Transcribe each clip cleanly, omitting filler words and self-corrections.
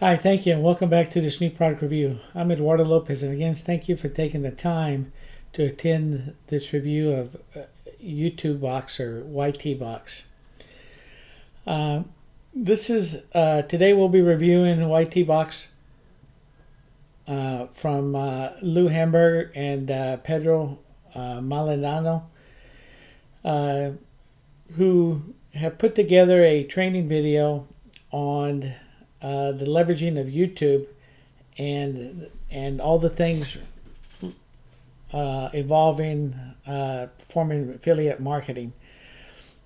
Hi, thank you, and welcome back to this new product review. I'm Eduardo Lopez, and again, thank you for taking the time to attend this review of YTBUX or YTBUX. This is today we'll be reviewing YTBUX from Lou Hamburger and Pedro Malinano, who have put together a training video on the leveraging of YouTube and all the things involving performing affiliate marketing.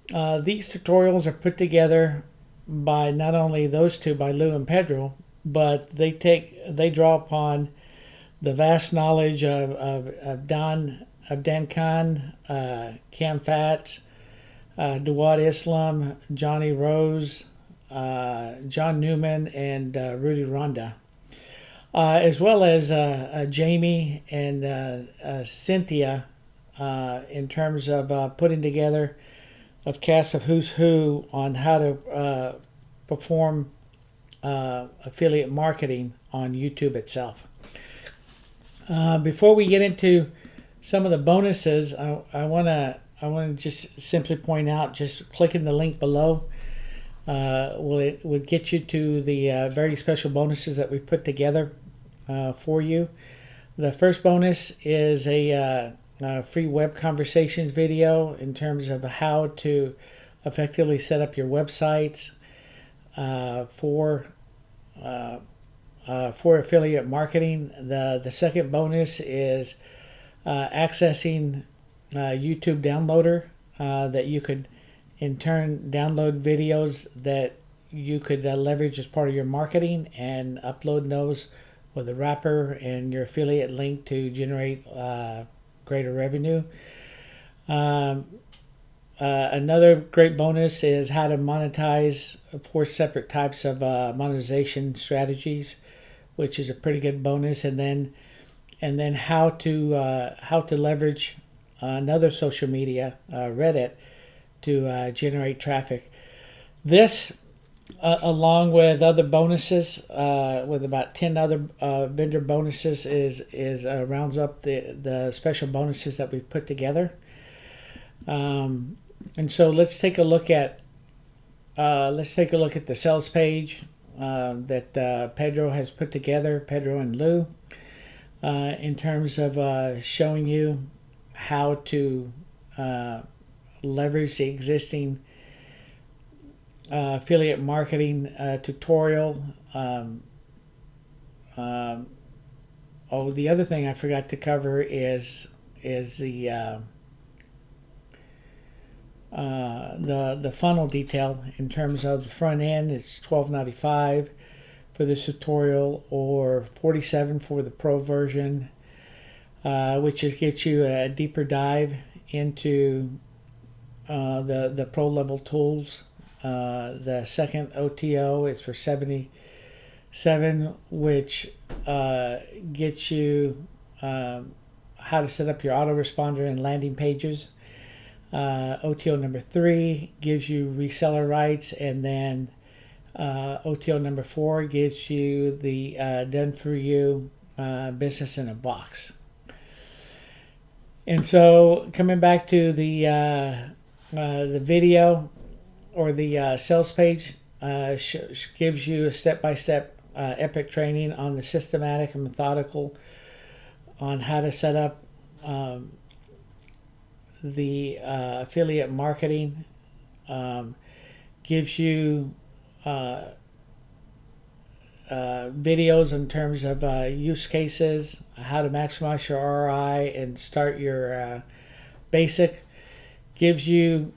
These tutorials are put together by not only those two, by Lou and Pedro, but they draw upon the vast knowledge of Dan Khan, Cam Fats, Dawad Islam, Johnny Rose, John Newman, and Rudy Ronda, as well as Jamie and Cynthia, in terms of putting together a cast of who's who on how to perform affiliate marketing on YouTube itself. Before we get into some of the bonuses, I want to just simply point out, just clicking the link below will get you to the very special bonuses that we've put together for you. The first bonus is a free web conversations video in terms of how to effectively set up your websites for affiliate marketing. The second bonus is accessing YouTube downloader that you could in turn download videos that you could leverage as part of your marketing and upload those with a wrapper and your affiliate link to generate greater revenue. Another great bonus is how to monetize 4 separate types of monetization strategies, which is a pretty good bonus, and then how to leverage another social media, Reddit, to generate traffic. This, along with other bonuses, with about 10 other vendor bonuses, is rounds up the special bonuses that we've put together. And so let's take a look at the sales page that Pedro has put together, Pedro and Lou, in terms of showing you how to leverage the existing affiliate marketing tutorial. The other thing I forgot to cover is the funnel detail. In terms of the front end, it's $12.95 for this tutorial, or $47 for the pro version, which gets you a deeper dive into the pro level tools. The second OTO is for $77, which gets you how to set up your autoresponder and landing pages. OTO number 3 gives you reseller rights, and then OTO number 4 gives you the done for you business in a box. And so, coming back to the video or the sales page, gives you a step-by-step epic training on the systematic and methodical on how to set up the affiliate marketing. Gives you videos in terms of use cases, how to maximize your ROI and start your basic. Gives you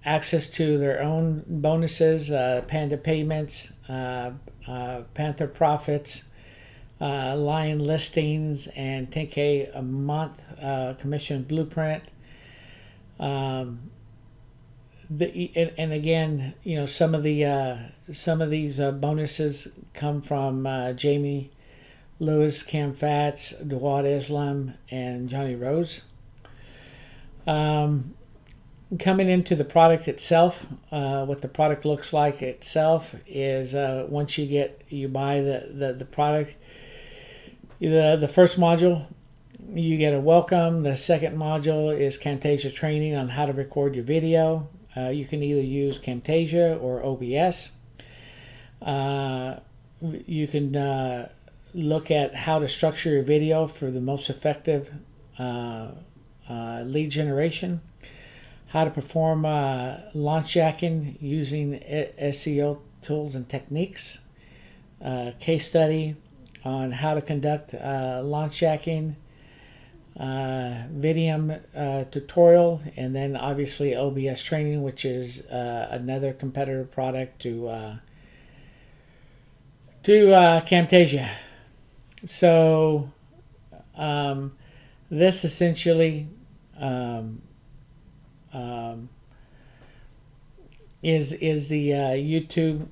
access to their own bonuses, Panda Payments, Panther Profits, Lion Listings, and 10K a month commission blueprint. And again, you know, some of these bonuses come from Jamie Lewis, Cam Fats, Dawad Islam, and Johnny Rose. coming into the product itself, what the product looks like itself is once you buy the product, the first module, you get a welcome. The second module is Camtasia training on how to record your video. You can either use Camtasia or OBS. You can look at how to structure your video for the most effective lead generation, how to perform launch jacking using SEO tools and techniques, case study on how to conduct launch jacking, Vidnami tutorial, and then obviously OBS training, which is another competitor product to Camtasia. So this essentially is the YouTube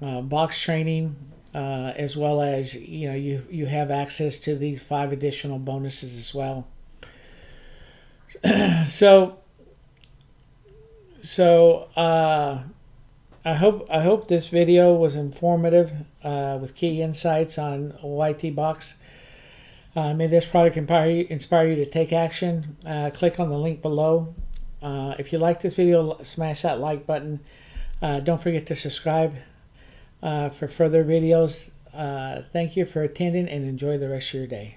box training, as well as you have access to these 5 additional bonuses as well. So I hope this video was informative with key insights on YTBUX. May this product inspire you to take action. Click on the link below. If you like this video, smash that like button. Don't forget to subscribe for further videos. Thank you for attending and enjoy the rest of your day.